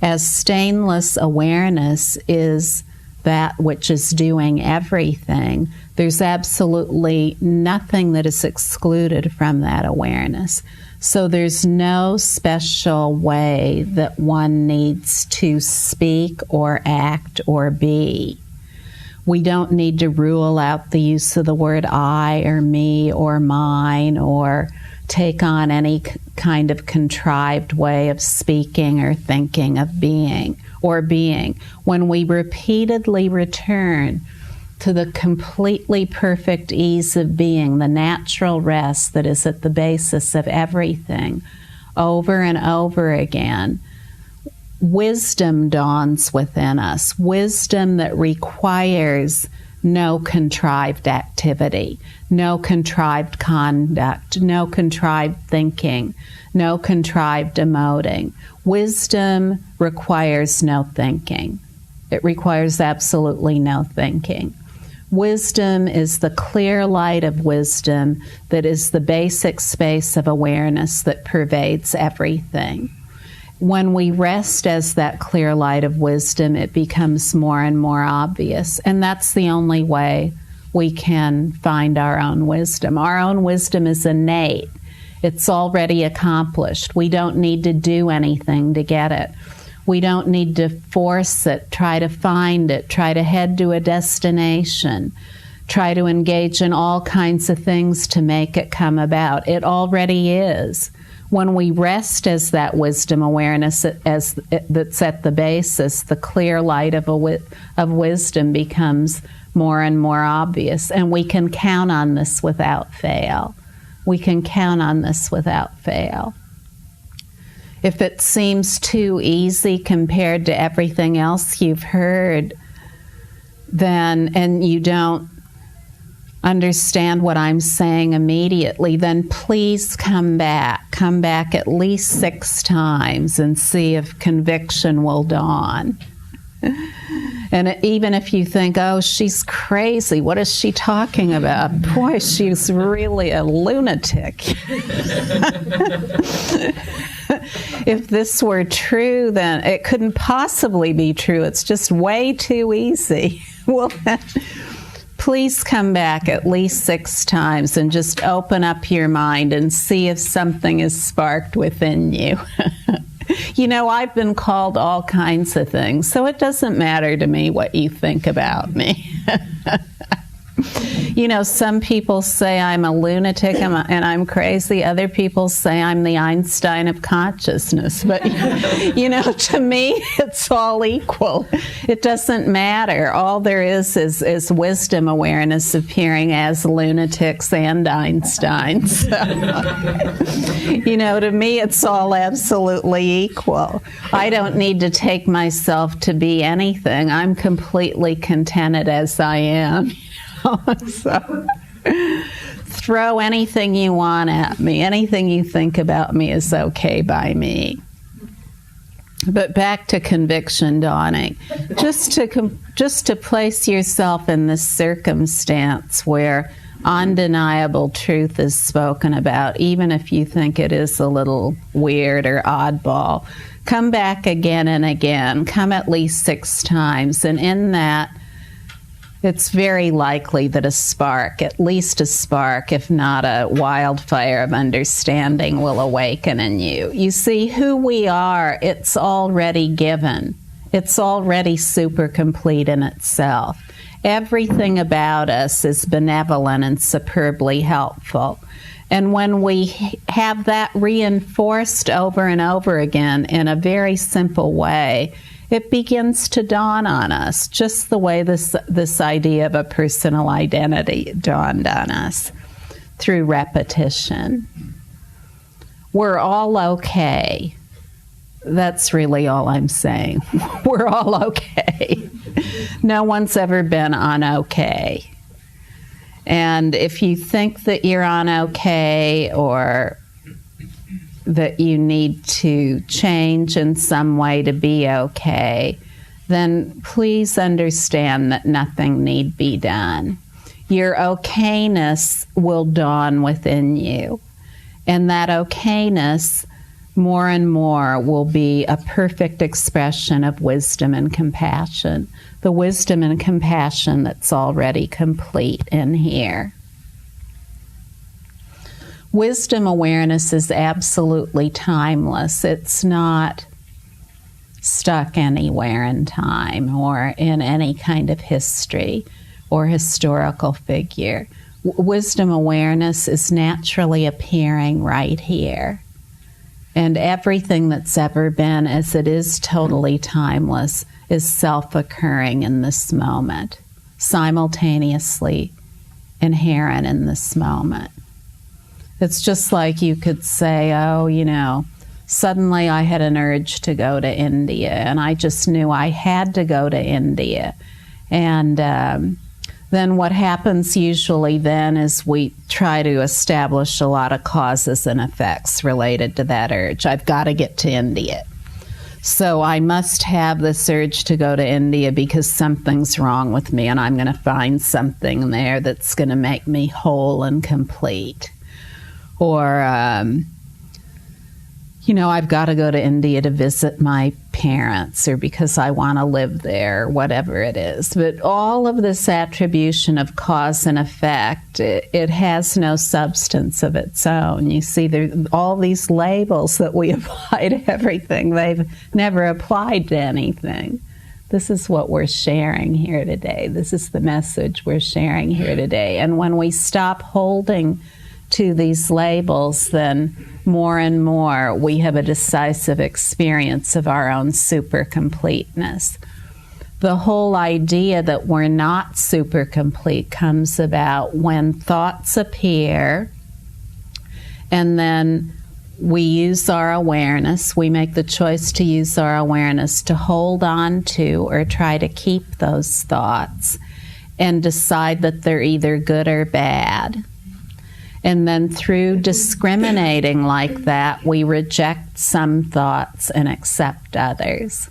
As stainless awareness is that which is doing everything, there's absolutely nothing that is excluded from that awareness. So there's no special way that one needs to speak or act or be. We don't need to rule out the use of the word I or me or mine or take on any kind of contrived way of speaking or thinking of being or being. When we repeatedly return to the completely perfect ease of being, the natural rest that is at the basis of everything, over and over again, wisdom dawns within us, wisdom that requires no contrived activity, no contrived conduct, no contrived thinking, no contrived emoting. Wisdom requires no thinking. It requires absolutely no thinking. Wisdom is the clear light of wisdom that is the basic space of awareness that pervades everything. When we rest as that clear light of wisdom, it becomes more and more obvious. And that's the only way we can find our own wisdom. Our own wisdom is innate. It's already accomplished. We don't need to do anything to get it. We don't need to force it, try to find it, try to head to a destination, try to engage in all kinds of things to make it come about. It already is. When we rest as that wisdom awareness that's at the basis, the clear light of wisdom becomes more and more obvious. And we can count on this without fail. We can count on this without fail. If it seems too easy compared to everything else you've heard, then, and you don't understand what I'm saying immediately, then please come back. Come back at least 6 times and see if conviction will dawn. And even if you think, oh, she's crazy, what is she talking about? Boy, she's really a lunatic. If this were true, then it couldn't possibly be true. It's just way too easy. Well, please come back at least 6 times and just open up your mind and see if something is sparked within you. You know, I've been called all kinds of things, so it doesn't matter to me what you think about me. You know, some people say I'm a lunatic and I'm crazy. Other people say I'm the Einstein of consciousness. But, you know, to me, it's all equal. It doesn't matter. All there is wisdom awareness appearing as lunatics and Einsteins. So, you know, to me, it's all absolutely equal. I don't need to take myself to be anything. I'm completely contented as I am. So throw anything you want at me. Anything you think about me is okay by me. But back to conviction dawning. Just to place yourself in this circumstance where undeniable truth is spoken about, even if you think it is a little weird or oddball. Come back again and again. Come at least 6 times. And in that, it's very likely that a spark, at least a spark, if not a wildfire of understanding, will awaken in you. You see, who we are, it's already given. It's already super complete in itself. Everything about us is benevolent and superbly helpful. And when we have that reinforced over and over again in a very simple way, it begins to dawn on us, just the way this idea of a personal identity dawned on us through repetition. We're all okay. That's really all I'm saying. We're all okay. No one's ever been un-okay. And if you think that you're un-okay or that you need to change in some way to be okay, then please understand that nothing need be done. Your okayness will dawn within you. And that okayness more and more will be a perfect expression of wisdom and compassion. The wisdom and compassion that's already complete in here. Wisdom awareness is absolutely timeless. It's not stuck anywhere in time or in any kind of history or historical figure. Wisdom awareness is naturally appearing right here. And everything that's ever been, as it is totally timeless, is self-occurring in this moment, simultaneously inherent in this moment. It's just like you could say, oh, you know, suddenly I had an urge to go to India, and I just knew I had to go to India. And then what happens usually then is we try to establish a lot of causes and effects related to that urge. I've got to get to India. So I must have this urge to go to India because something's wrong with me, and I'm going to find something there that's going to make me whole and complete. Or, you know, I've got to go to India to visit my parents, or because I want to live there, or whatever it is. But all of this attribution of cause and effect, it has no substance of its own. You see, there all these labels that we apply to everything, they've never applied to anything. This is what we're sharing here today. This is the message we're sharing here today. And when we stop holding to these labels, then more and more we have a decisive experience of our own super completeness. The whole idea that we're not super complete comes about when thoughts appear, and then we use our awareness, we make the choice to use our awareness to hold on to or try to keep those thoughts and decide that they're either good or bad. And then through discriminating like that, we reject some thoughts and accept others.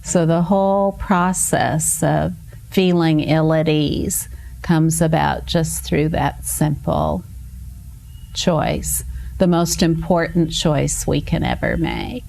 So the whole process of feeling ill at ease comes about just through that simple choice, the most important choice we can ever make.